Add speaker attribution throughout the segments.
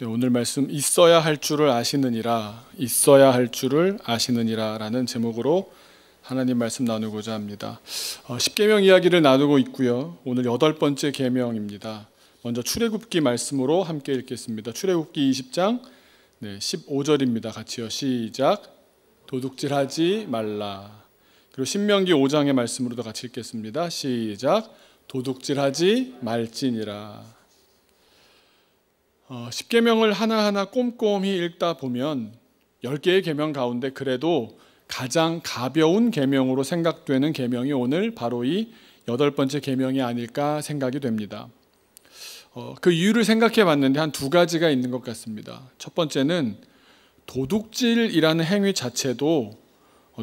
Speaker 1: 네, 오늘 말씀 있어야 할 줄을 아시느니라, 있어야 할 줄을 아시느니라 라는 제목으로 하나님 말씀 나누고자 합니다. 10계명 이야기를 나누고 있고요. 오늘 8번째 계명입니다. 먼저 출애굽기 말씀으로 함께 읽겠습니다. 출애굽기 20장 15절입니다. 같이요. 시작. 도둑질하지 말라. 그리고 신명기 5장의 말씀으로도 같이 읽겠습니다. 시작. 도둑질하지 말지니라. 10계명을 하나하나 꼼꼼히 읽다 보면 10개의 계명 가운데 그래도 가장 가벼운 계명으로 생각되는 계명이 오늘 바로 이 8번째 계명이 아닐까 생각이 됩니다. 그 이유를 생각해 봤는데 한 두 가지가 있는 것 같습니다. 첫 번째는 도둑질이라는 행위 자체도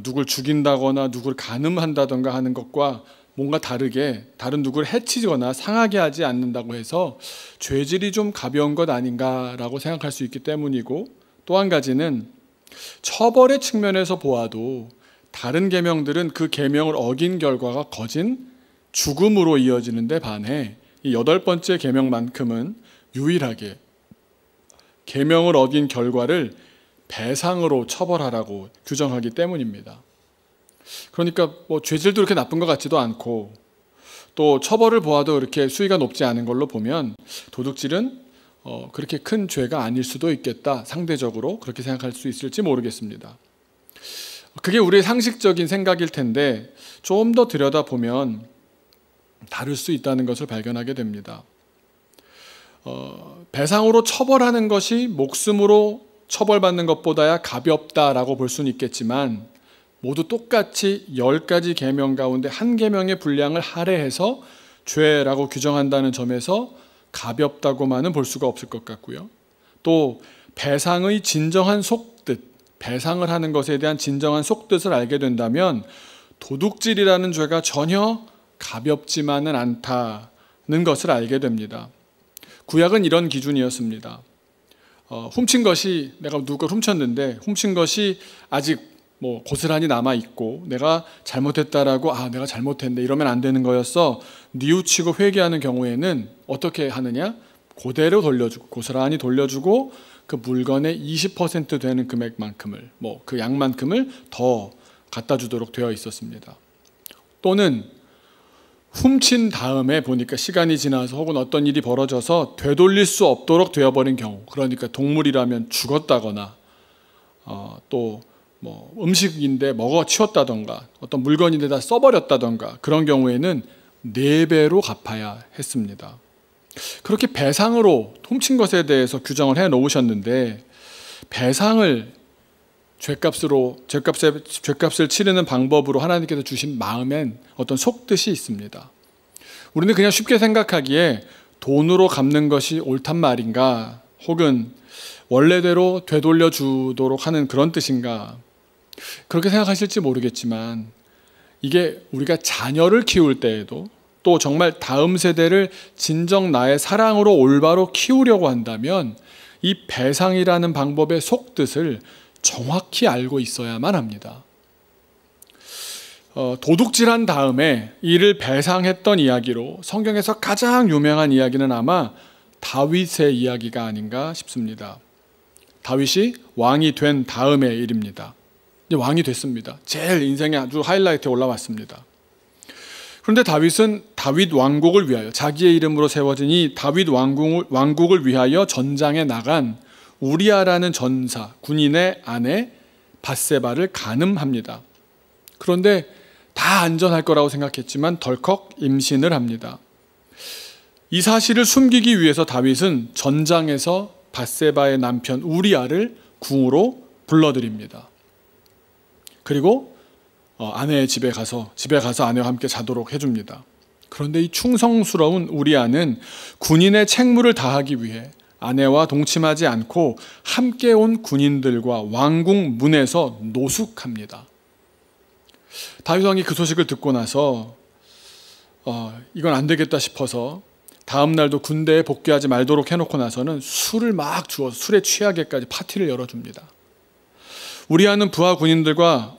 Speaker 1: 누굴 죽인다거나 누굴 간음한다던가 하는 것과 뭔가 다르게 다른 누구를 해치거나 상하게 하지 않는다고 해서 죄질이 좀 가벼운 것 아닌가라고 생각할 수 있기 때문이고, 또 한 가지는 처벌의 측면에서 보아도 다른 계명들은 그 계명을 어긴 결과가 거진 죽음으로 이어지는데 반해 이 8번째 계명만큼은 유일하게 계명을 어긴 결과를 배상으로 처벌하라고 규정하기 때문입니다. 그러니까 죄질도 그렇게 나쁜 것 같지도 않고 또 처벌을 보아도 그렇게 수위가 높지 않은 걸로 보면 도둑질은 그렇게 큰 죄가 아닐 수도 있겠다. 상대적으로 그렇게 생각할 수 있을지 모르겠습니다. 그게 우리의 상식적인 생각일 텐데 좀 더 들여다보면 다를 수 있다는 것을 발견하게 됩니다. 배상으로 처벌하는 것이 목숨으로 처벌받는 것보다야 가볍다라고 볼 수는 있겠지만 모두 똑같이 10가지 계명 가운데 한 계명의 분량을 할애해서 죄라고 규정한다는 점에서 가볍다고만은 볼 수가 없을 것 같고요. 또 배상의 진정한 속뜻, 배상을 하는 것에 대한 진정한 속뜻을 알게 된다면 도둑질이라는 죄가 전혀 가볍지만은 않다는 것을 알게 됩니다. 구약은 이런 기준이었습니다. 훔친 것이, 내가 누굴 훔쳤는데 훔친 것이 아직 고스란히 남아있고 내가 잘못했다라고 내가 잘못했네 이러면 안 되는 거였어 뉘우치고 회개하는 경우에는 어떻게 하느냐, 그대로 돌려주고 고스란히 돌려주고 그 물건의 20% 되는 금액만큼을 그 양만큼을 더 갖다 주도록 되어 있었습니다. 또는 훔친 다음에 보니까 시간이 지나서 혹은 어떤 일이 벌어져서 되돌릴 수 없도록 되어버린 경우, 그러니까 동물이라면 죽었다거나 또 음식인데 먹어 치웠다던가 어떤 물건인데 다 써버렸다던가 그런 경우에는 4배로 갚아야 했습니다. 그렇게 배상으로 훔친 것에 대해서 규정을 해 놓으셨는데 배상을 죄값을 치르는 방법으로 하나님께서 주신 마음엔 어떤 속뜻이 있습니다. 우리는 그냥 쉽게 생각하기에 돈으로 갚는 것이 옳단 말인가, 혹은 원래대로 되돌려 주도록 하는 그런 뜻인가, 그렇게 생각하실지 모르겠지만 이게 우리가 자녀를 키울 때에도 또 정말 다음 세대를 진정 나의 사랑으로 올바로 키우려고 한다면 이 배상이라는 방법의 속뜻을 정확히 알고 있어야만 합니다. 도둑질한 다음에 이를 배상했던 이야기로 성경에서 가장 유명한 이야기는 아마 다윗의 이야기가 아닌가 싶습니다. 다윗이 왕이 된 다음의 일입니다. 이제 왕이 됐습니다. 제일 인생의 아주 하이라이트에 올라왔습니다. 그런데 다윗은 다윗 왕국을 위하여, 자기의 이름으로 세워진 이 다윗 왕국을 위하여 전장에 나간 우리아라는 전사, 군인의 아내 밧세바를 간음합니다. 그런데 다 안전할 거라고 생각했지만 덜컥 임신을 합니다. 이 사실을 숨기기 위해서 다윗은 전장에서 밧세바의 남편 우리아를 궁으로 불러들입니다. 그리고 아내의 집에 가서 아내와 함께 자도록 해줍니다. 그런데 이 충성스러운 우리아는 군인의 책무를 다하기 위해 아내와 동침하지 않고 함께 온 군인들과 왕궁 문에서 노숙합니다. 다윗 왕이 그 소식을 듣고 나서 이건 안 되겠다 싶어서 다음 날도 군대에 복귀하지 말도록 해놓고 나서는 술을 막 주어서 술에 취하게까지 파티를 열어줍니다. 우리아는 부하 군인들과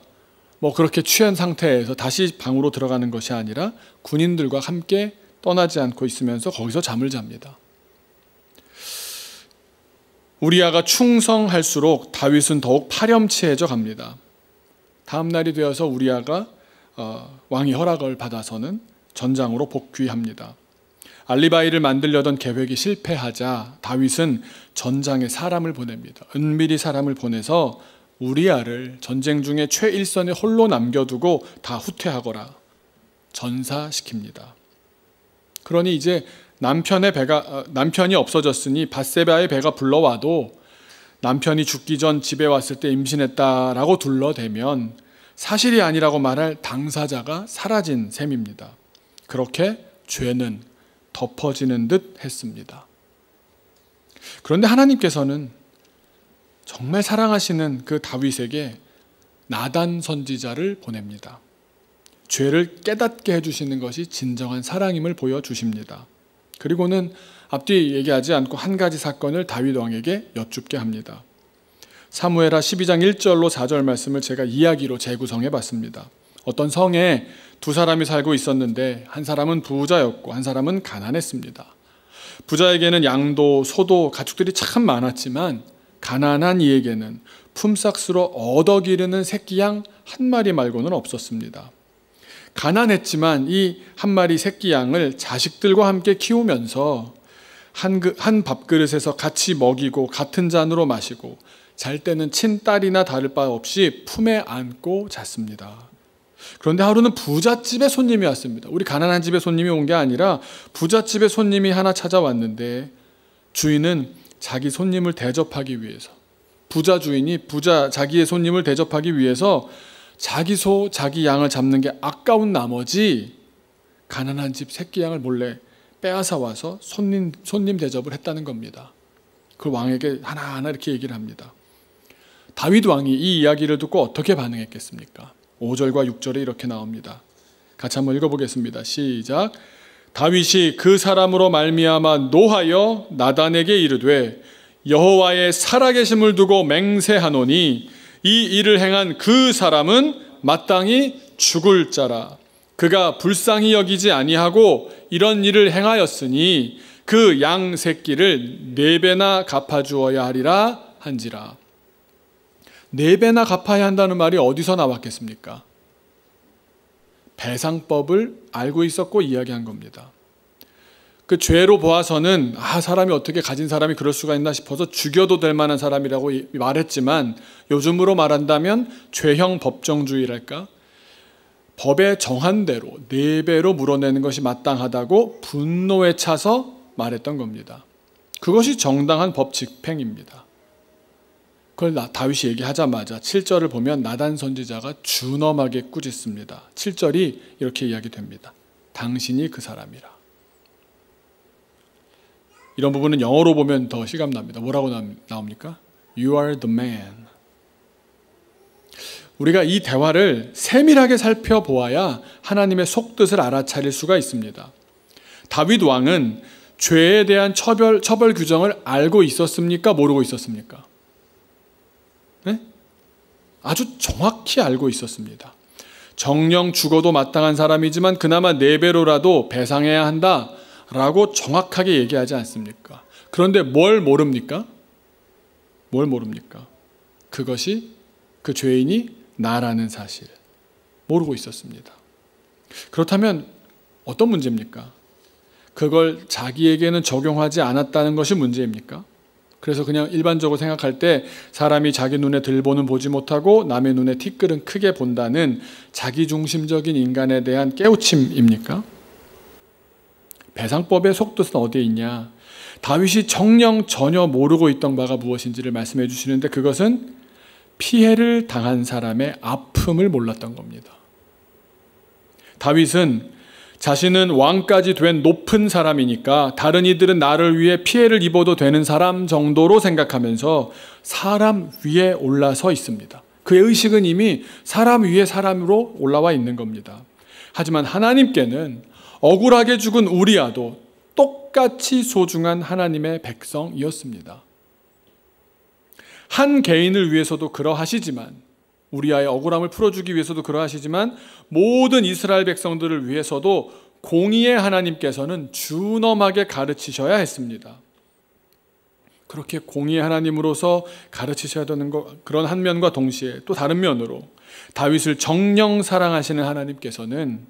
Speaker 1: 그렇게 취한 상태에서 다시 방으로 들어가는 것이 아니라 군인들과 함께 떠나지 않고 있으면서 거기서 잠을 잡니다. 우리아가 충성할수록 다윗은 더욱 파렴치해져 갑니다. 다음 날이 되어서 우리아가 왕의 허락을 받아서는 전장으로 복귀합니다. 알리바이를 만들려던 계획이 실패하자 다윗은 전장에 사람을 보냅니다. 은밀히 사람을 보내서 우리아를 전쟁 중에 최일선에 홀로 남겨두고 다 후퇴하거라 전사시킵니다. 그러니 이제 남편이 없어졌으니 밧세바의 배가 불러와도 남편이 죽기 전 집에 왔을 때 임신했다라고 둘러대면 사실이 아니라고 말할 당사자가 사라진 셈입니다. 그렇게 죄는 덮어지는 듯 했습니다. 그런데 하나님께서는 정말 사랑하시는 그 다윗에게 나단 선지자를 보냅니다. 죄를 깨닫게 해주시는 것이 진정한 사랑임을 보여주십니다. 그리고는 앞뒤 얘기하지 않고 한 가지 사건을 다윗 왕에게 여쭙게 합니다. 사무엘하 12장 1절로 4절 말씀을 제가 이야기로 재구성해 봤습니다. 어떤 성에 두 사람이 살고 있었는데 한 사람은 부자였고 한 사람은 가난했습니다. 부자에게는 양도, 소도, 가축들이 참 많았지만 가난한 이에게는 품삯으로 얻어 기르는 새끼 양 한 마리 말고는 없었습니다. 가난했지만 이 한 마리 새끼 양을 자식들과 함께 키우면서 한 밥그릇에서 같이 먹이고 같은 잔으로 마시고 잘 때는 친딸이나 다를 바 없이 품에 안고 잤습니다. 그런데 하루는 부잣집에 손님이 왔습니다. 우리 가난한 집에 손님이 온 게 아니라 부잣집에 손님이 하나 찾아왔는데 주인은 자기 손님을 대접하기 위해서 부자 주인이 자기의 손님을 대접하기 위해서 자기 소, 자기 양을 잡는 게 아까운 나머지 가난한 집 새끼 양을 몰래 빼앗아 와서 손님 대접을 했다는 겁니다. 그 왕에게 하나하나 이렇게 얘기를 합니다. 다윗 왕이 이 이야기를 듣고 어떻게 반응했겠습니까? 5절과 6절에 이렇게 나옵니다. 같이 한번 읽어보겠습니다. 시작. 다윗이 그 사람으로 말미암아 노하여 나단에게 이르되 여호와의 살아계심을 두고 맹세하노니 이 일을 행한 그 사람은 마땅히 죽을 자라. 그가 불쌍히 여기지 아니하고 이런 일을 행하였으니 그 양 새끼를 4배나 갚아주어야 하리라 한지라. 4배나 갚아야 한다는 말이 어디서 나왔겠습니까? 배상법을 알고 있었고 이야기한 겁니다. 그 죄로 보아서는 사람이 어떻게 가진 사람이 그럴 수가 있나 싶어서 죽여도 될 만한 사람이라고 말했지만 요즘으로 말한다면 죄형 법정주의랄까? 법에 정한 대로 4배로 물어내는 것이 마땅하다고 분노에 차서 말했던 겁니다. 그것이 정당한 법 집행입니다. 그걸 다윗이 얘기하자마자 7절을 보면 나단 선지자가 준엄하게 꾸짖습니다. 7절이 이렇게 이야기됩니다. 당신이 그 사람이라. 이런 부분은 영어로 보면 더 실감납니다. 뭐라고 나옵니까? You are the man. 우리가 이 대화를 세밀하게 살펴보아야 하나님의 속뜻을 알아차릴 수가 있습니다. 다윗 왕은 죄에 대한 처벌 규정을 알고 있었습니까? 모르고 있었습니까? 네? 아주 정확히 알고 있었습니다. 정령 죽어도 마땅한 사람이지만 그나마 4배로라도 배상해야 한다라고 정확하게 얘기하지 않습니까? 그런데 뭘 모릅니까? 뭘 모릅니까? 그것이 그 죄인이 나라는 사실 모르고 있었습니다. 그렇다면 어떤 문제입니까? 그걸 자기에게는 적용하지 않았다는 것이 문제입니까? 그래서 그냥 일반적으로 생각할 때 사람이 자기 눈에 들보는 보지 못하고 남의 눈에 티끌은 크게 본다는 자기중심적인 인간에 대한 깨우침입니까? 배상법의 속뜻은 어디에 있냐? 다윗이 정녕 전혀 모르고 있던 바가 무엇인지를 말씀해 주시는데 그것은 피해를 당한 사람의 아픔을 몰랐던 겁니다. 다윗은 자신은 왕까지 된 높은 사람이니까 다른 이들은 나를 위해 피해를 입어도 되는 사람 정도로 생각하면서 사람 위에 올라서 있습니다. 그의 의식은 이미 사람 위에 사람으로 올라와 있는 겁니다. 하지만 하나님께는 억울하게 죽은 우리아도 똑같이 소중한 하나님의 백성이었습니다. 한 개인을 위해서도 그러하시지만 우리아의 억울함을 풀어주기 위해서도 그러하시지만 모든 이스라엘 백성들을 위해서도 공의의 하나님께서는 준엄하게 가르치셔야 했습니다. 그렇게 공의의 하나님으로서 가르치셔야 되는 그런 한 면과 동시에 또 다른 면으로 다윗을 정녕 사랑하시는 하나님께서는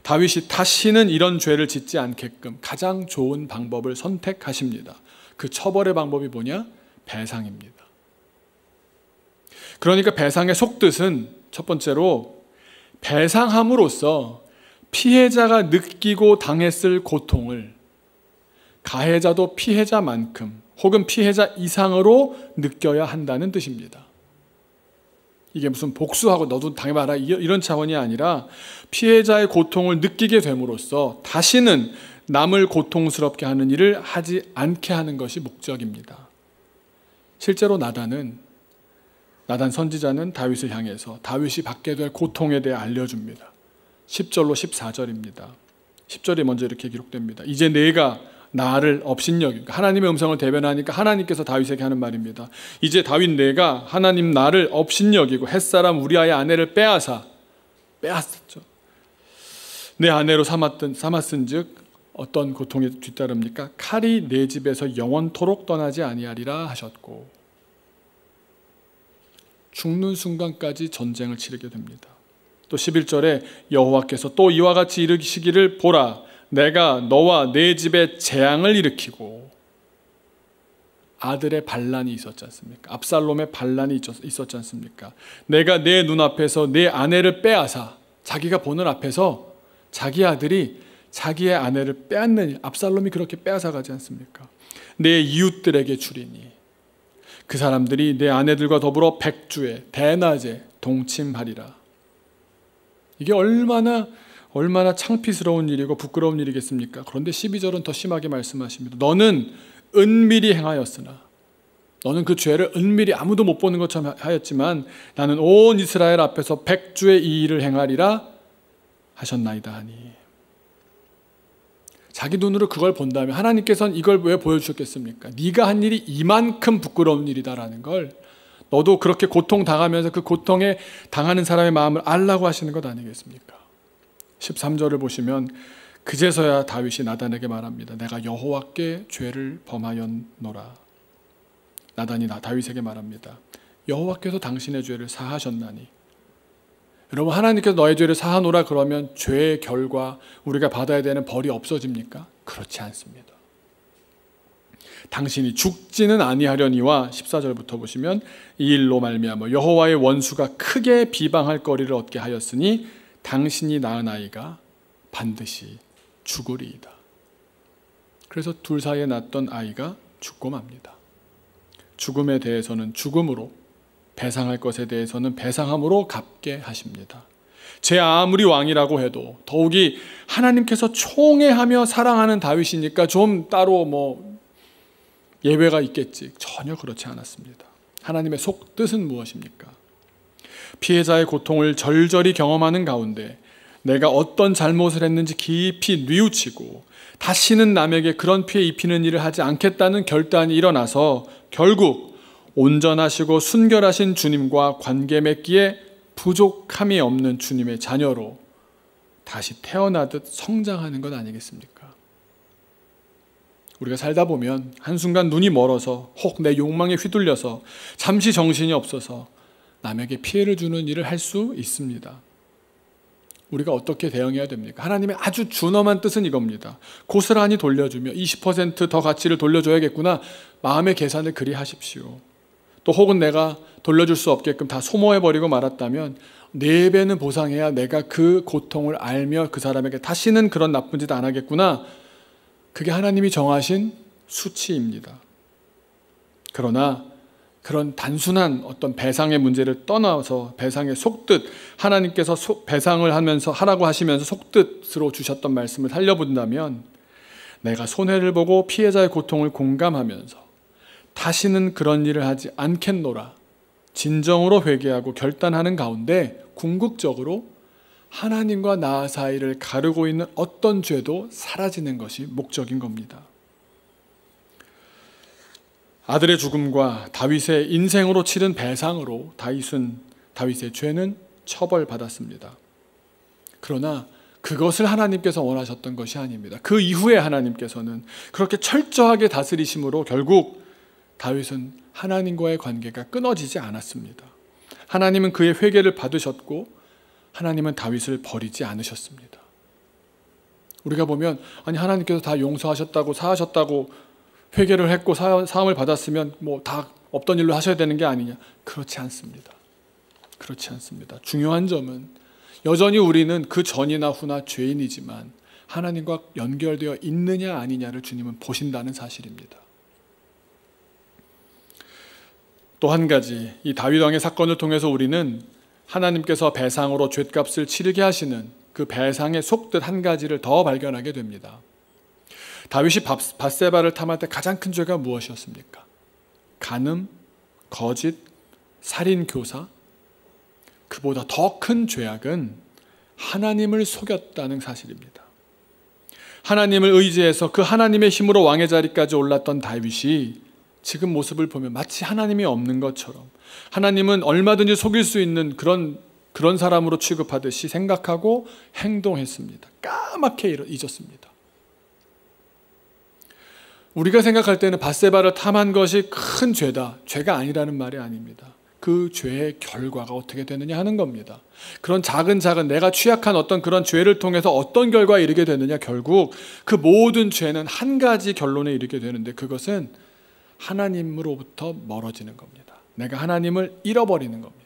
Speaker 1: 다윗이 다시는 이런 죄를 짓지 않게끔 가장 좋은 방법을 선택하십니다. 그 처벌의 방법이 뭐냐? 배상입니다. 그러니까 배상의 속뜻은 첫 번째로 배상함으로써 피해자가 느끼고 당했을 고통을 가해자도 피해자만큼 혹은 피해자 이상으로 느껴야 한다는 뜻입니다. 이게 무슨 복수하고 너도 당해봐라 이런 차원이 아니라 피해자의 고통을 느끼게 됨으로써 다시는 남을 고통스럽게 하는 일을 하지 않게 하는 것이 목적입니다. 실제로 나단 선지자는 다윗을 향해서 다윗이 받게 될 고통에 대해 알려줍니다. 10절로 14절입니다. 10절이 먼저 이렇게 기록됩니다. 이제 내가 나를 업신여기고, 하나님의 음성을 대변하니까 하나님께서 다윗에게 하는 말입니다. 이제 다윗 내가 하나님 나를 업신여기고 햇사람 우리아의 아내를 빼앗았죠. 내 아내로 삼았은즉 어떤 고통이 뒤따릅니까? 칼이 내 집에서 영원토록 떠나지 아니하리라 하셨고, 죽는 순간까지 전쟁을 치르게 됩니다. 또 11절에 여호와께서 또 이와 같이 이르시기를 보라, 내가 너와 내 집에 재앙을 일으키고, 아들의 반란이 있었지 않습니까? 압살롬의 반란이 있었지 않습니까? 내가 내 눈앞에서 내 아내를 빼앗아, 자기가 보는 앞에서 자기 아들이 자기의 아내를 빼앗는 일, 압살롬이 그렇게 빼앗아 가지 않습니까? 내 이웃들에게 주리니 그 사람들이 내 아내들과 더불어 백주에 대낮에 동침하리라. 이게 얼마나 창피스러운 일이고 부끄러운 일이겠습니까? 그런데 12절은 더 심하게 말씀하십니다. 너는 은밀히 행하였으나, 너는 그 죄를 은밀히 아무도 못 보는 것처럼 하였지만 나는 온 이스라엘 앞에서 백주의 이 일을 행하리라 하셨나이다 하니, 자기 눈으로 그걸 본다면 하나님께서는 이걸 왜 보여주셨겠습니까? 네가 한 일이 이만큼 부끄러운 일이다라는 걸, 너도 그렇게 고통당하면서 그 고통에 당하는 사람의 마음을 알라고 하시는 것 아니겠습니까? 13절을 보시면 그제서야 다윗이 나단에게 말합니다. 내가 여호와께 죄를 범하였노라. 나단이 다윗에게 말합니다. 여호와께서 당신의 죄를 사하셨나니. 여러분, 하나님께서 너의 죄를 사하노라 그러면 죄의 결과, 우리가 받아야 되는 벌이 없어집니까? 그렇지 않습니다. 당신이 죽지는 아니하려니와 14절부터 보시면 이 일로 말미암아 여호와의 원수가 크게 비방할 거리를 얻게 하였으니 당신이 낳은 아이가 반드시 죽으리이다. 그래서 둘 사이에 낳던 아이가 죽고 맙니다. 죽음에 대해서는 죽음으로, 배상할 것에 대해서는 배상함으로 갚게 하십니다. 제 아무리 왕이라고 해도 더욱이 하나님께서 총애하며 사랑하는 다윗이니까 좀 따로 예외가 있겠지. 전혀 그렇지 않았습니다. 하나님의 속뜻은 무엇입니까? 피해자의 고통을 절절히 경험하는 가운데 내가 어떤 잘못을 했는지 깊이 뉘우치고 다시는 남에게 그런 피해 입히는 일을 하지 않겠다는 결단이 일어나서 결국 온전하시고 순결하신 주님과 관계 맺기에 부족함이 없는 주님의 자녀로 다시 태어나듯 성장하는 것 아니겠습니까? 우리가 살다 보면 한순간 눈이 멀어서 혹 내 욕망에 휘둘려서 잠시 정신이 없어서 남에게 피해를 주는 일을 할 수 있습니다. 우리가 어떻게 대응해야 됩니까? 하나님의 아주 준엄한 뜻은 이겁니다. 고스란히 돌려주며 20% 더 가치를 돌려줘야겠구나, 마음의 계산을 그리 하십시오. 또 혹은 내가 돌려줄 수 없게끔 다 소모해버리고 말았다면 4배는 보상해야 내가 그 고통을 알며 그 사람에게 다시는 그런 나쁜 짓 안 하겠구나. 그게 하나님이 정하신 수치입니다. 그러나 그런 단순한 어떤 배상의 문제를 떠나서 배상의 속뜻, 하나님께서 배상을 하면서 하라고 하시면서 속뜻으로 주셨던 말씀을 살려본다면 내가 손해를 보고 피해자의 고통을 공감하면서 다시는 그런 일을 하지 않겠노라 진정으로 회개하고 결단하는 가운데 궁극적으로 하나님과 나 사이를 가르고 있는 어떤 죄도 사라지는 것이 목적인 겁니다. 아들의 죽음과 다윗의 인생으로 치른 배상으로 다윗의 죄는 처벌받았습니다. 그러나 그것을 하나님께서 원하셨던 것이 아닙니다. 그 이후에 하나님께서는 그렇게 철저하게 다스리심으로 결국 다윗은 하나님과의 관계가 끊어지지 않았습니다. 하나님은 그의 회개를 받으셨고 하나님은 다윗을 버리지 않으셨습니다. 우리가 보면 아니 하나님께서 다 용서하셨다고 사하셨다고 회개를 했고 사함을 받았으면 뭐 다 없던 일로 하셔야 되는 게 아니냐. 그렇지 않습니다. 그렇지 않습니다. 중요한 점은 여전히 우리는 그 전이나 후나 죄인이지만 하나님과 연결되어 있느냐 아니냐를 주님은 보신다는 사실입니다. 또 한 가지, 이 다윗 왕의 사건을 통해서 우리는 하나님께서 배상으로 죗값을 치르게 하시는 그 배상의 속뜻 한 가지를 더 발견하게 됩니다. 다윗이 밧세바를 탐할 때 가장 큰 죄가 무엇이었습니까? 간음, 거짓, 살인, 교사. 그보다 더 큰 죄악은 하나님을 속였다는 사실입니다. 하나님을 의지해서 그 하나님의 힘으로 왕의 자리까지 올랐던 다윗이 지금 모습을 보면 마치 하나님이 없는 것처럼 하나님은 얼마든지 속일 수 있는 그런 사람으로 취급하듯이 생각하고 행동했습니다. 까맣게 잊었습니다. 우리가 생각할 때는 밧세바를 탐한 것이 큰 죄다. 죄가 아니라는 말이 아닙니다. 그 죄의 결과가 어떻게 되느냐 하는 겁니다. 그런 작은 내가 취약한 어떤 그런 죄를 통해서 어떤 결과에 이르게 되느냐, 결국 그 모든 죄는 한 가지 결론에 이르게 되는데 그것은 하나님으로부터 멀어지는 겁니다. 내가 하나님을 잃어버리는 겁니다.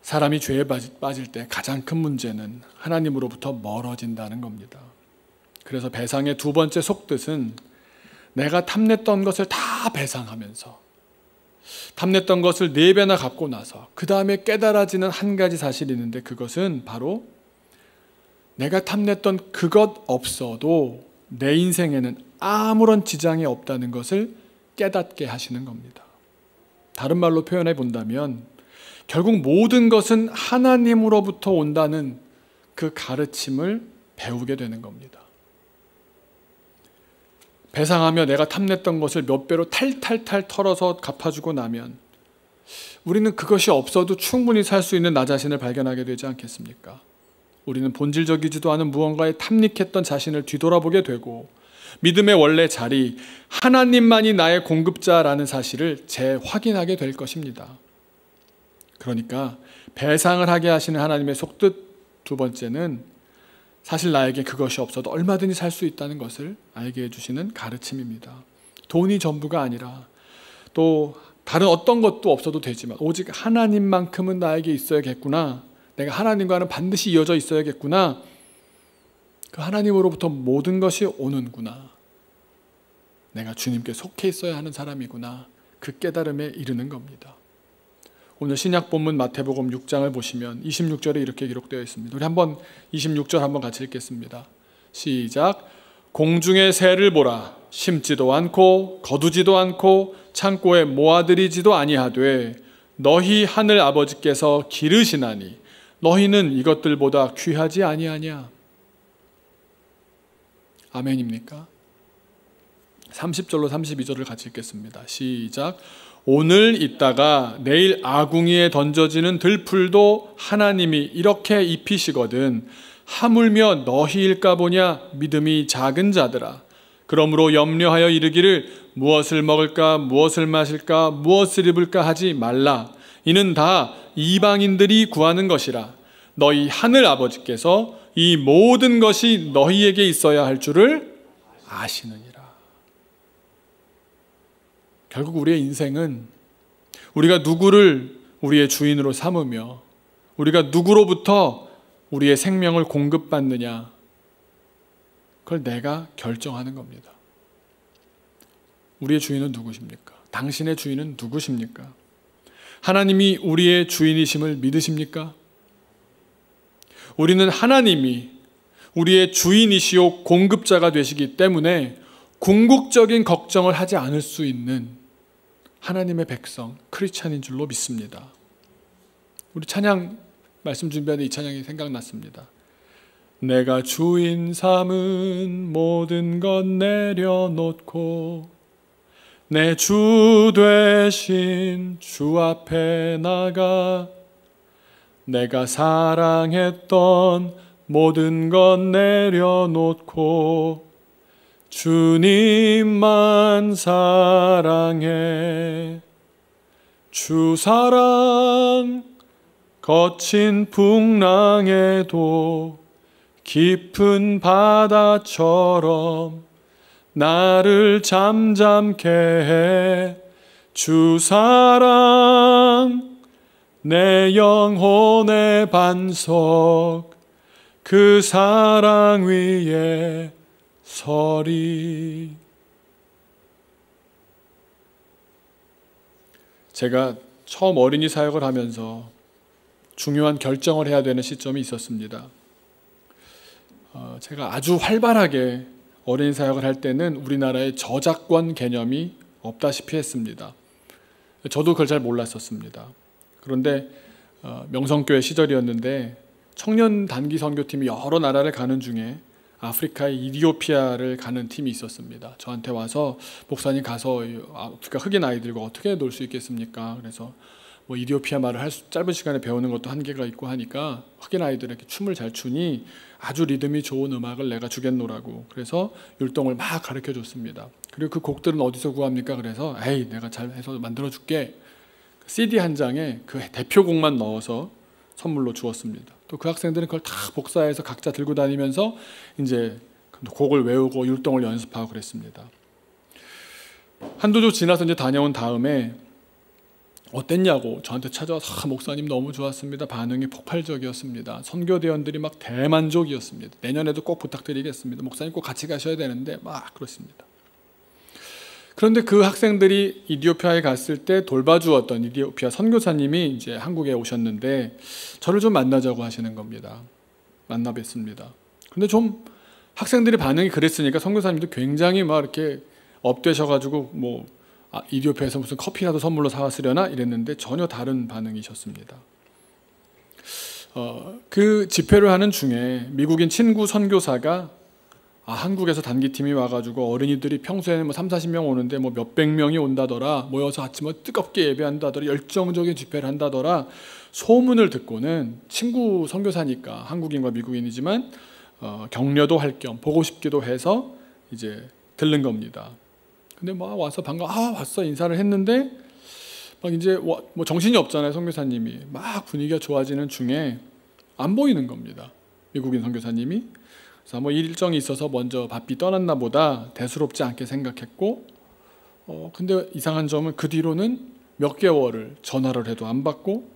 Speaker 1: 사람이 죄에 빠질 때 가장 큰 문제는 하나님으로부터 멀어진다는 겁니다. 그래서 배상의 두 번째 속뜻은 내가 탐냈던 것을 다 배상하면서 탐냈던 것을 4배나 갚고 나서 그 다음에 깨달아지는 한 가지 사실이 있는데 그것은 바로 내가 탐냈던 그것 없어도 내 인생에는 아무런 지장이 없다는 것을 깨닫게 하시는 겁니다. 다른 말로 표현해 본다면 결국 모든 것은 하나님으로부터 온다는 그 가르침을 배우게 되는 겁니다. 배상하며 내가 탐냈던 것을 몇 배로 탈탈탈 털어서 갚아주고 나면 우리는 그것이 없어도 충분히 살 수 있는 나 자신을 발견하게 되지 않겠습니까? 우리는 본질적이지도 않은 무언가에 탐닉했던 자신을 뒤돌아보게 되고 믿음의 원래 자리, 하나님만이 나의 공급자라는 사실을 재확인하게 될 것입니다. 그러니까 배상을 하게 하시는 하나님의 속뜻 두 번째는 사실 나에게 그것이 없어도 얼마든지 살 수 있다는 것을 알게 해주시는 가르침입니다. 돈이 전부가 아니라 또 다른 어떤 것도 없어도 되지만 오직 하나님만큼은 나에게 있어야겠구나. 내가 하나님과는 반드시 이어져 있어야겠구나. 그 하나님으로부터 모든 것이 오는구나. 내가 주님께 속해 있어야 하는 사람이구나. 그 깨달음에 이르는 겁니다. 오늘 신약 본문 마태복음 6장을 보시면 26절에 이렇게 기록되어 있습니다. 우리 한번 26절 한번 같이 읽겠습니다. 시작. 공중의 새를 보라. 심지도 않고 거두지도 않고 창고에 모아들이지도 아니하되 너희 하늘 아버지께서 기르시나니 너희는 이것들보다 귀하지 아니하냐. 아멘입니까? 30절로 32절을 같이 읽겠습니다. 시작. 오늘 있다가 내일 아궁이에 던져지는 들풀도 하나님이 이렇게 입히시거든 하물며 너희일까 보냐. 믿음이 작은 자들아. 그러므로 염려하여 이르기를 무엇을 먹을까 무엇을 마실까 무엇을 입을까 하지 말라. 이는 다 이방인들이 구하는 것이라. 너희 하늘 아버지께서 이 모든 것이 너희에게 있어야 할 줄을 아시느니라. 결국 우리의 인생은 우리가 누구를 우리의 주인으로 삼으며 우리가 누구로부터 우리의 생명을 공급받느냐, 그걸 내가 결정하는 겁니다. 우리의 주인은 누구십니까? 당신의 주인은 누구십니까? 하나님이 우리의 주인이심을 믿으십니까? 우리는 하나님이 우리의 주인이시오 공급자가 되시기 때문에 궁극적인 걱정을 하지 않을 수 있는 하나님의 백성, 크리스찬인 줄로 믿습니다. 우리 찬양 말씀 준비하는데 이 찬양이 생각났습니다. 내가 주인 삼은 모든 것 내려놓고 내 주 되신 주 앞에 나가 내가 사랑했던 모든 것 내려놓고 주님만 사랑해. 주 사랑 거친 풍랑에도 깊은 바다처럼 나를 잠잠케 해. 주 사랑 내 영혼의 반석, 그 사랑 위에 서리. 제가 처음 어린이 사역을 하면서 중요한 결정을 해야 되는 시점이 있었습니다. 제가 아주 활발하게 어린이 사역을 할 때는 우리나라에 저작권 개념이 없다시피 했습니다. 저도 그걸 잘 몰랐었습니다. 그런데 명성교회 시절이었는데 청년 단기 선교팀이 여러 나라를 가는 중에 아프리카의 이디오피아를 가는 팀이 있었습니다. 저한테 와서 목사님 가서 아프리카 흑인 아이들과 어떻게 놀 수 있겠습니까? 그래서 뭐 이디오피아 말을 짧은 시간에 배우는 것도 한계가 있고 하니까 흑인 아이들에게 춤을 잘 추니 아주 리듬이 좋은 음악을 내가 주겠노라고, 그래서 율동을 막 가르쳐 줬습니다. 그리고 그 곡들은 어디서 구합니까? 그래서 에이 내가 잘 해서 만들어 줄게. CD 한 장에 그 대표곡만 넣어서 선물로 주었습니다. 또 그 학생들은 그걸 다 복사해서 각자 들고 다니면서 이제 곡을 외우고 율동을 연습하고 그랬습니다. 한두 주 지나서 이제 다녀온 다음에 어땠냐고 저한테 찾아와서 목사님 너무 좋았습니다. 반응이 폭발적이었습니다. 선교대원들이 막 대만족이었습니다. 내년에도 꼭 부탁드리겠습니다. 목사님 꼭 같이 가셔야 되는데 막 그렇습니다. 그런데 그 학생들이 이디오피아에 갔을 때 돌봐주었던 이디오피아 선교사님이 이제 한국에 오셨는데 저를 좀 만나자고 하시는 겁니다. 만나 뵀습니다. 근데 좀 학생들이 반응이 그랬으니까 선교사님도 굉장히 막 이렇게 업되셔가지고 뭐 이디오피아에서 무슨 커피라도 선물로 사왔으려나 이랬는데 전혀 다른 반응이셨습니다. 그 집회를 하는 중에 미국인 친구 선교사가 한국에서 단기팀이 와가지고 어린이들이 평소에는 뭐 30-40명 오는데 뭐 몇백 명이 온다더라, 모여서 같이 뭐 뜨겁게 예배한다더라, 열정적인 집회를 한다더라 소문을 듣고는, 친구 선교사니까 한국인과 미국인이지만 격려도 할 겸 보고 싶기도 해서 이제 들른 겁니다. 근데 막 와서 반가 왔어 인사를 했는데 막 이제 뭐 정신이 없잖아요. 선교사님이 막 분위기가 좋아지는 중에 안 보이는 겁니다. 미국인 선교사님이. 그래서 뭐 일정이 있어서 먼저 바삐 떠났나 보다 대수롭지 않게 생각했고, 근데 이상한 점은 그 뒤로는 몇 개월을 전화를 해도 안 받고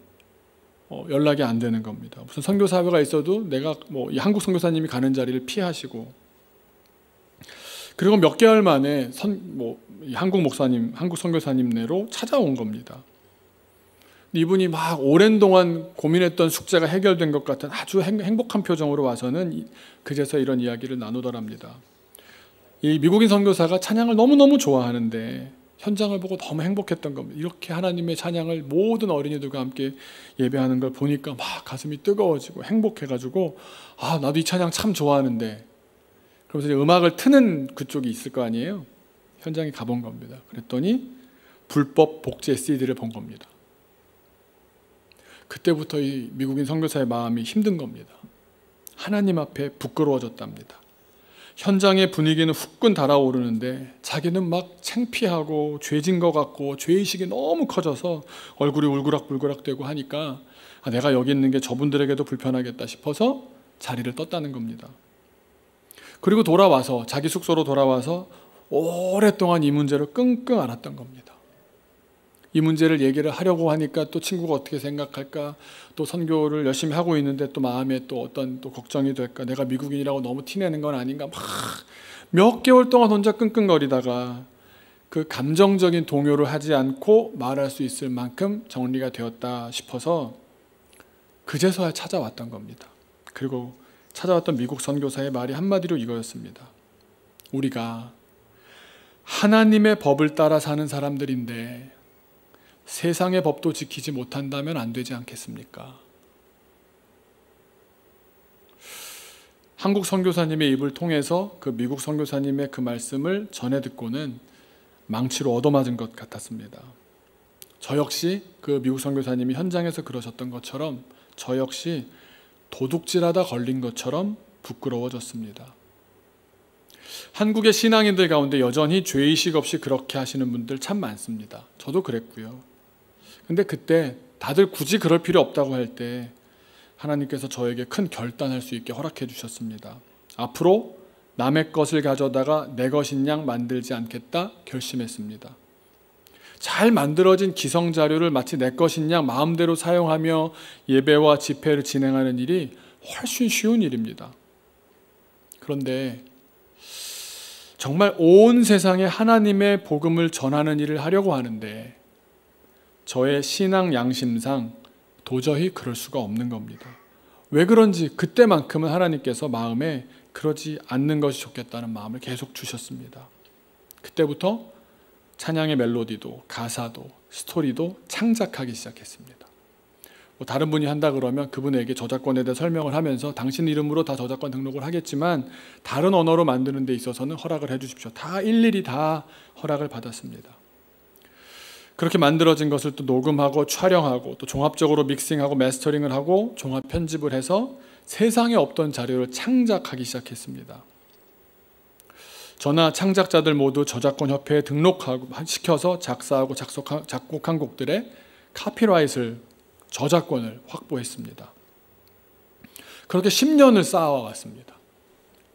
Speaker 1: 연락이 안 되는 겁니다. 무슨 선교사회가 있어도 내가 뭐 이 한국 선교사님이 가는 자리를 피하시고, 그리고 몇 개월 만에 이 한국 목사님, 한국 선교사님네로 찾아온 겁니다. 이분이 막 오랜 동안 고민했던 숙제가 해결된 것 같은 아주 행복한 표정으로 와서는 그제서 이런 이야기를 나누더랍니다. 이 미국인 선교사가 찬양을 너무너무 좋아하는데 현장을 보고 너무 행복했던 겁니다. 이렇게 하나님의 찬양을 모든 어린이들과 함께 예배하는 걸 보니까 막 가슴이 뜨거워지고 행복해가지고 나도 이 찬양 참 좋아하는데, 그러면서 이제 음악을 트는 그쪽이 있을 거 아니에요. 현장에 가본 겁니다. 그랬더니 불법 복제 CD를 본 겁니다. 그때부터 이 미국인 선교사의 마음이 힘든 겁니다. 하나님 앞에 부끄러워졌답니다. 현장의 분위기는 후끈 달아오르는데 자기는 막 창피하고 죄진 것 같고 죄의식이 너무 커져서 얼굴이 울그락불그락 되고 하니까 내가 여기 있는 게 저분들에게도 불편하겠다 싶어서 자리를 떴다는 겁니다. 그리고 돌아와서 자기 숙소로 돌아와서 오랫동안 이 문제를 끙끙 앓았던 겁니다. 이 문제를 얘기를 하려고 하니까 또 친구가 어떻게 생각할까, 또 선교를 열심히 하고 있는데 또 마음에 또 어떤 또 걱정이 될까, 내가 미국인이라고 너무 티내는 건 아닌가, 막 몇 개월 동안 혼자 끙끙거리다가 그 감정적인 동요를 하지 않고 말할 수 있을 만큼 정리가 되었다 싶어서 그제서야 찾아왔던 겁니다. 그리고 찾아왔던 미국 선교사의 말이 한마디로 이거였습니다. 우리가 하나님의 법을 따라 사는 사람들인데 세상의 법도 지키지 못한다면 안 되지 않겠습니까? 한국 선교사님의 입을 통해서 그 미국 선교사님의 그 말씀을 전해 듣고는 망치로 얻어맞은 것 같았습니다. 저 역시 그 미국 선교사님이 현장에서 그러셨던 것처럼 저 역시 도둑질하다 걸린 것처럼 부끄러워졌습니다. 한국의 신앙인들 가운데 여전히 죄의식 없이 그렇게 하시는 분들 참 많습니다. 저도 그랬고요. 근데 그때 다들 굳이 그럴 필요 없다고 할 때 하나님께서 저에게 큰 결단할 수 있게 허락해 주셨습니다. 앞으로 남의 것을 가져다가 내 것인 양 만들지 않겠다 결심했습니다. 잘 만들어진 기성자료를 마치 내 것인 양 마음대로 사용하며 예배와 집회를 진행하는 일이 훨씬 쉬운 일입니다. 그런데 정말 온 세상에 하나님의 복음을 전하는 일을 하려고 하는데 저의 신앙 양심상 도저히 그럴 수가 없는 겁니다. 왜 그런지 그때만큼은 하나님께서 마음에 그러지 않는 것이 좋겠다는 마음을 계속 주셨습니다. 그때부터 찬양의 멜로디도 가사도 스토리도 창작하기 시작했습니다. 다른 분이 한다 그러면 그분에게 저작권에 대해 설명을 하면서 당신 이름으로 다 저작권 등록을 하겠지만 다른 언어로 만드는 데 있어서는 허락을 해 주십시오. 다 일일이 다 허락을 받았습니다. 그렇게 만들어진 것을 또 녹음하고 촬영하고 또 종합적으로 믹싱하고 마스터링을 하고 종합 편집을 해서 세상에 없던 자료를 창작하기 시작했습니다. 저나 창작자들 모두 저작권 협회에 등록하고 시켜서 작사하고 작곡한 곡들의 카피라이트를 저작권을 확보했습니다. 그렇게 10년을 쌓아왔습니다.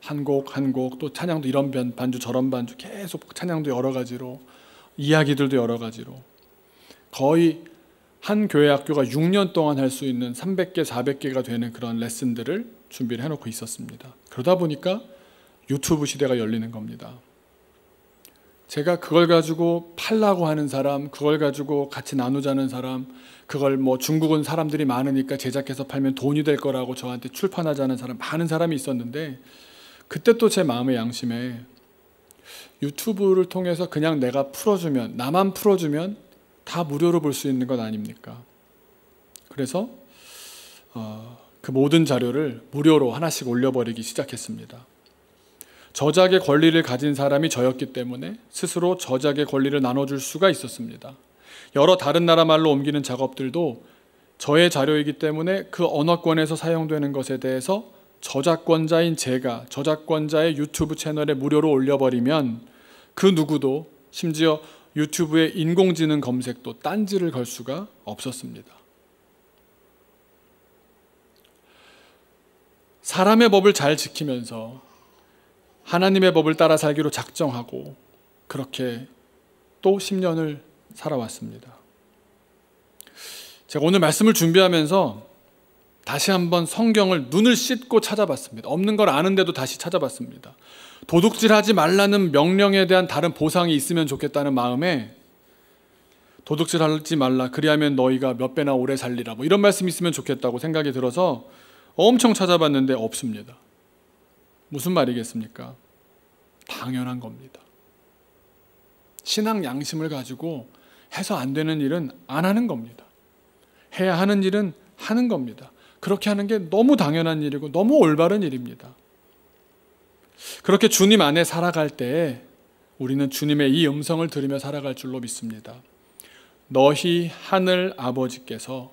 Speaker 1: 한 곡 한 곡 또 찬양도 이런 반주 저런 반주 계속 찬양도 여러 가지로 이야기들도 여러 가지로 거의 한 교회 학교가 6년 동안 할 수 있는 300개 400개가 되는 그런 레슨들을 준비를 해놓고 있었습니다. 그러다 보니까 유튜브 시대가 열리는 겁니다. 제가 그걸 가지고 팔라고 하는 사람, 그걸 가지고 같이 나누자는 사람, 그걸 뭐 중국은 사람들이 많으니까 제작해서 팔면 돈이 될 거라고 저한테 출판하자는 사람, 많은 사람이 있었는데 그때 또 제 마음의 양심에 유튜브를 통해서 그냥 내가 풀어주면, 나만 풀어주면 다 무료로 볼 수 있는 것 아닙니까? 그래서 그 모든 자료를 무료로 하나씩 올려버리기 시작했습니다. 저작의 권리를 가진 사람이 저였기 때문에 스스로 저작의 권리를 나눠줄 수가 있었습니다. 여러 다른 나라 말로 옮기는 작업들도 저의 자료이기 때문에 그 언어권에서 사용되는 것에 대해서 저작권자인 제가 저작권자의 유튜브 채널에 무료로 올려버리면 그 누구도 심지어 유튜브의 인공지능 검색도 딴지를 걸 수가 없었습니다. 사람의 법을 잘 지키면서 하나님의 법을 따라 살기로 작정하고 그렇게 또 10년을 살아왔습니다. 제가 오늘 말씀을 준비하면서 다시 한번 성경을 눈을 씻고 찾아봤습니다. 없는 걸 아는데도 다시 찾아봤습니다. 도둑질하지 말라는 명령에 대한 다른 보상이 있으면 좋겠다는 마음에 도둑질하지 말라 그리하면 너희가 몇 배나 오래 살리라 뭐 이런 말씀이 있으면 좋겠다고 생각이 들어서 엄청 찾아봤는데 없습니다. 무슨 말이겠습니까? 당연한 겁니다. 신앙 양심을 가지고 해서 안 되는 일은 안 하는 겁니다. 해야 하는 일은 하는 겁니다. 그렇게 하는 게 너무 당연한 일이고 너무 올바른 일입니다. 그렇게 주님 안에 살아갈 때 우리는 주님의 이 음성을 들으며 살아갈 줄로 믿습니다. 너희 하늘 아버지께서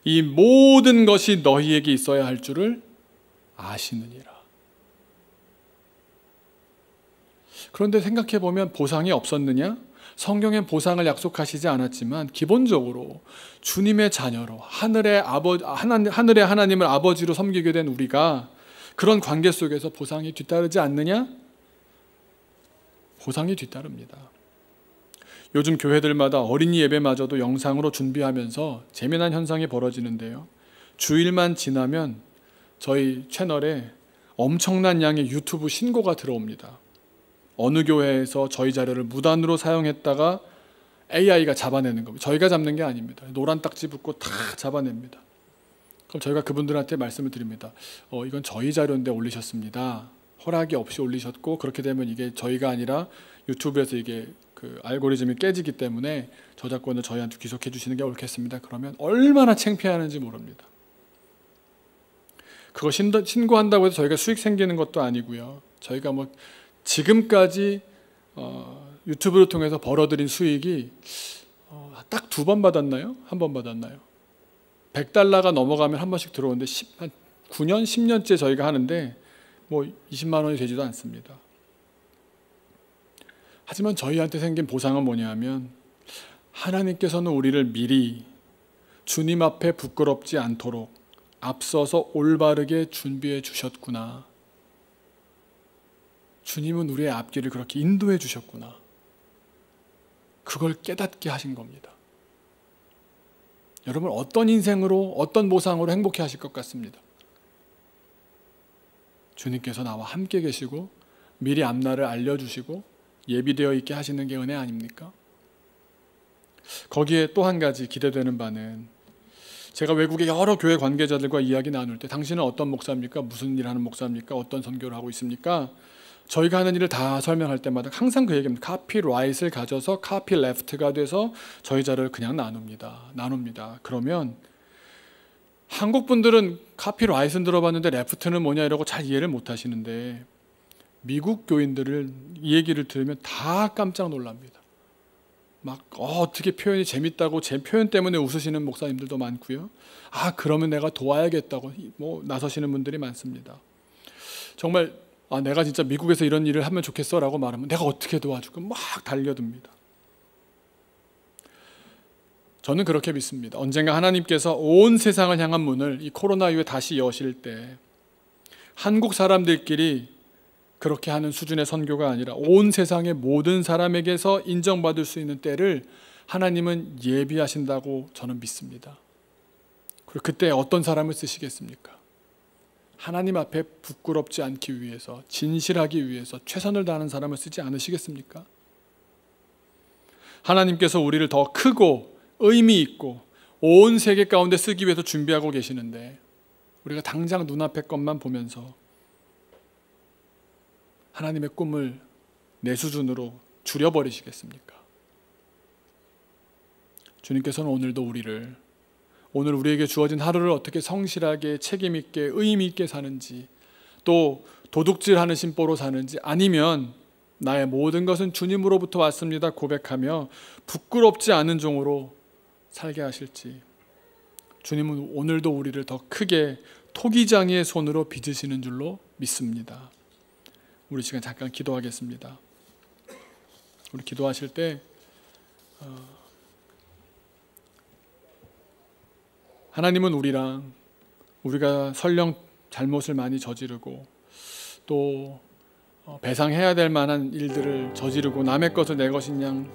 Speaker 1: 이 모든 것이 너희에게 있어야 할 줄을 아시느니라. 그런데 생각해 보면 보상이 없었느냐? 성경엔 보상을 약속하시지 않았지만 기본적으로 주님의 자녀로 하늘의 하나님을 아버지로 섬기게 된 우리가 그런 관계 속에서 보상이 뒤따르지 않느냐? 보상이 뒤따릅니다. 요즘 교회들마다 어린이 예배마저도 영상으로 준비하면서 재미난 현상이 벌어지는데요. 주일만 지나면 저희 채널에 엄청난 양의 유튜브 신고가 들어옵니다. 어느 교회에서 저희 자료를 무단으로 사용했다가 AI가 잡아내는 겁니다. 저희가 잡는 게 아닙니다. 노란 딱지 붙고 다 잡아냅니다. 그럼 저희가 그분들한테 말씀을 드립니다. 이건 저희 자료인데 올리셨습니다. 허락이 없이 올리셨고 그렇게 되면 이게 저희가 아니라 유튜브에서 이게 그 알고리즘이 깨지기 때문에 저작권을 저희한테 귀속해 주시는 게 옳겠습니다. 그러면 얼마나 창피하는지 모릅니다. 그거 신고한다고 해서 저희가 수익 생기는 것도 아니고요. 저희가 뭐 지금까지 유튜브를 통해서 벌어들인 수익이 딱 2번 받았나요? 1번 받았나요? $100가 넘어가면 한 번씩 들어오는데 한 9년, 10년째 저희가 하는데 뭐 20만 원이 되지도 않습니다. 하지만 저희한테 생긴 보상은 뭐냐 하면 하나님께서는 우리를 미리 주님 앞에 부끄럽지 않도록 앞서서 올바르게 준비해 주셨구나. 주님은 우리의 앞길을 그렇게 인도해 주셨구나. 그걸 깨닫게 하신 겁니다. 여러분, 어떤 인생으로, 어떤 보상으로 행복해 하실 것 같습니다. 주님께서 나와 함께 계시고 미리 앞날을 알려주시고 예비되어 있게 하시는 게 은혜 아닙니까? 거기에 또 한 가지 기대되는 바는, 제가 외국의 여러 교회 관계자들과 이야기 나눌 때 당신은 어떤 목사입니까? 무슨 일 하는 목사입니까? 어떤 선교를 하고 있습니까? 저희가 하는 일을 다 설명할 때마다 항상 그 얘기입니다. 카피라이트를 가져서 카피레프트가 돼서 저희 자료를 그냥 나눕니다. 그러면 한국 분들은 카피라이트는 들어봤는데 레프트는 뭐냐 이러고 잘 이해를 못 하시는데, 미국 교인들을 이 얘기를 들으면 다 깜짝 놀랍니다. 막 어떻게 표현이 재밌다고 제 표현 때문에 웃으시는 목사님들도 많고요. 그러면 내가 도와야겠다고 뭐 나서시는 분들이 많습니다. 정말 내가 진짜 미국에서 이런 일을 하면 좋겠어 라고 말하면 내가 어떻게 도와줄까 막 달려듭니다. 저는 그렇게 믿습니다. 언젠가 하나님께서 온 세상을 향한 문을 이 코로나 이후에 다시 여실 때 한국 사람들끼리 그렇게 하는 수준의 선교가 아니라 온 세상의 모든 사람에게서 인정받을 수 있는 때를 하나님은 예비하신다고 저는 믿습니다. 그리고 그때 어떤 사람을 쓰시겠습니까? 하나님 앞에 부끄럽지 않기 위해서, 진실하기 위해서 최선을 다하는 사람을 쓰지 않으시겠습니까? 하나님께서 우리를 더 크고 의미 있고 온 세계 가운데 쓰기 위해서 준비하고 계시는데, 우리가 당장 눈앞의 것만 보면서 하나님의 꿈을 내 수준으로 줄여버리시겠습니까? 주님께서는 오늘도 오늘 우리에게 주어진 하루를 어떻게 성실하게 책임 있게 의미 있게 사는지, 또 도둑질하는 심보로 사는지, 아니면 나의 모든 것은 주님으로부터 왔습니다 고백하며 부끄럽지 않은 종으로 살게 하실지, 주님은 오늘도 우리를 더 크게 토기장이의 손으로 빚으시는 줄로 믿습니다. 우리 시간 잠깐 기도하겠습니다. 우리 기도하실 때 하나님은 우리가 설령 잘못을 많이 저지르고 또 배상해야 될 만한 일들을 저지르고 남의 것을 내 것인 양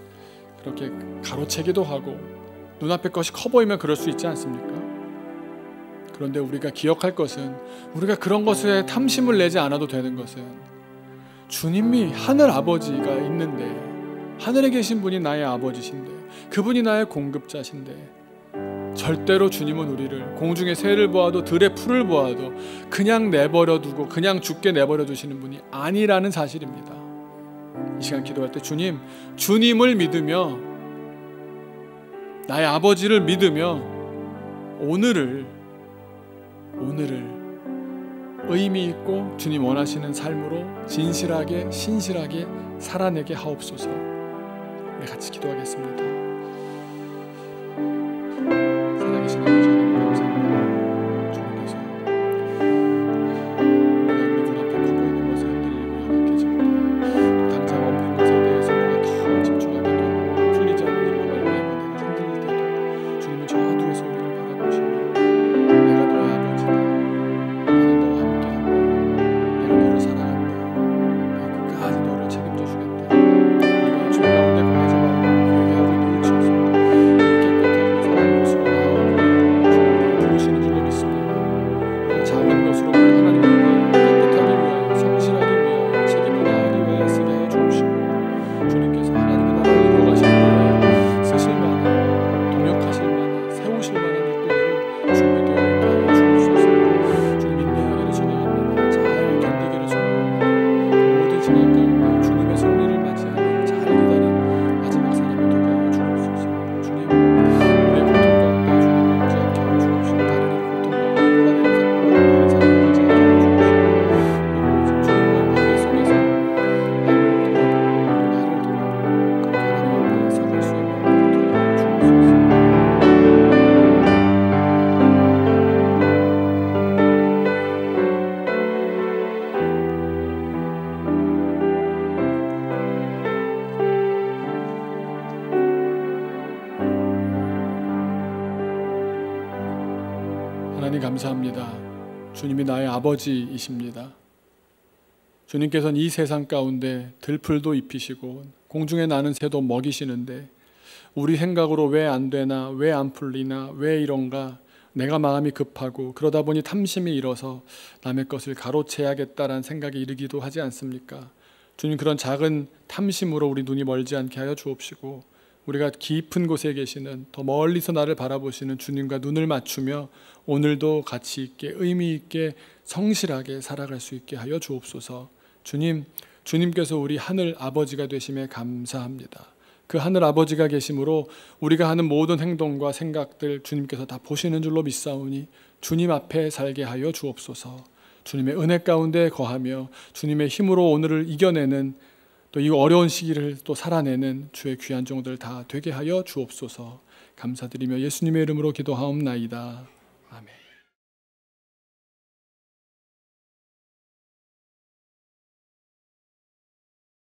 Speaker 1: 그렇게 가로채기도 하고 눈앞의 것이 커 보이면 그럴 수 있지 않습니까? 그런데 우리가 기억할 것은, 우리가 그런 것에 탐심을 내지 않아도 되는 것은, 주님이 하늘 아버지가 있는데, 하늘에 계신 분이 나의 아버지신데, 그분이 나의 공급자신데, 절대로 주님은 우리를 공중의 새를 보아도 들의 풀을 보아도 그냥 내버려 두고 그냥 죽게 내버려 두시는 분이 아니라는 사실입니다. 이 시간 기도할 때 주님을 믿으며, 나의 아버지를 믿으며 오늘을 의미 있고 주님 원하시는 삶으로 진실하게 신실하게 살아내게 하옵소서. 우리 같이 기도하겠습니다. 살아계신 아버지 하나님 감사합니다. 주님께서 우리 눈앞에 커 보이는 것에 흔들리고 연약해질 때, 당장 없는 것에 대해서 우리가 더 집중하게 되고 풀리지 않는 일로 말미암아 내가 흔들릴 때도 주님은 저 하늘에서 우리를 바라보시며 내가 너의 아버지다, 나는 너와 함께한다, 내가 너를 사랑한다, 내가 끝까지 너를 책임져 주겠다, 네가 죄 가운데 거하지 말고 회개하고 하나님 감사합니다. 주님이 나의 아버지이십니다. 주님께서는 이 세상 가운데 들풀도 입히시고 공중에 나는 새도 먹이시는데 우리 생각으로 왜 안 되나, 왜 안 풀리나, 왜 이런가, 내가 마음이 급하고 그러다 보니 탐심이 일어서 남의 것을 가로채야겠다라는 생각이 이르기도 하지 않습니까? 주님, 그런 작은 탐심으로 우리 눈이 멀지 않게 하여 주옵시고 우리가 깊은 곳에 계시는, 더 멀리서 나를 바라보시는 주님과 눈을 맞추며 오늘도 가치 있게, 의미 있게, 성실하게 살아갈 수 있게 하여 주옵소서. 주님, 주님께서 우리 하늘 아버지가 되심에 감사합니다. 그 하늘 아버지가 계심으로 우리가 하는 모든 행동과 생각들 주님께서 다 보시는 줄로 믿사오니 주님 앞에 살게 하여 주옵소서. 주님의 은혜 가운데 거하며 주님의 힘으로 오늘을 이겨내는, 또 이 어려운 시기를 또 살아내는 주의 귀한 종들 다 되게 하여 주옵소서. 감사드리며 예수님의 이름으로 기도하옵나이다. 아멘.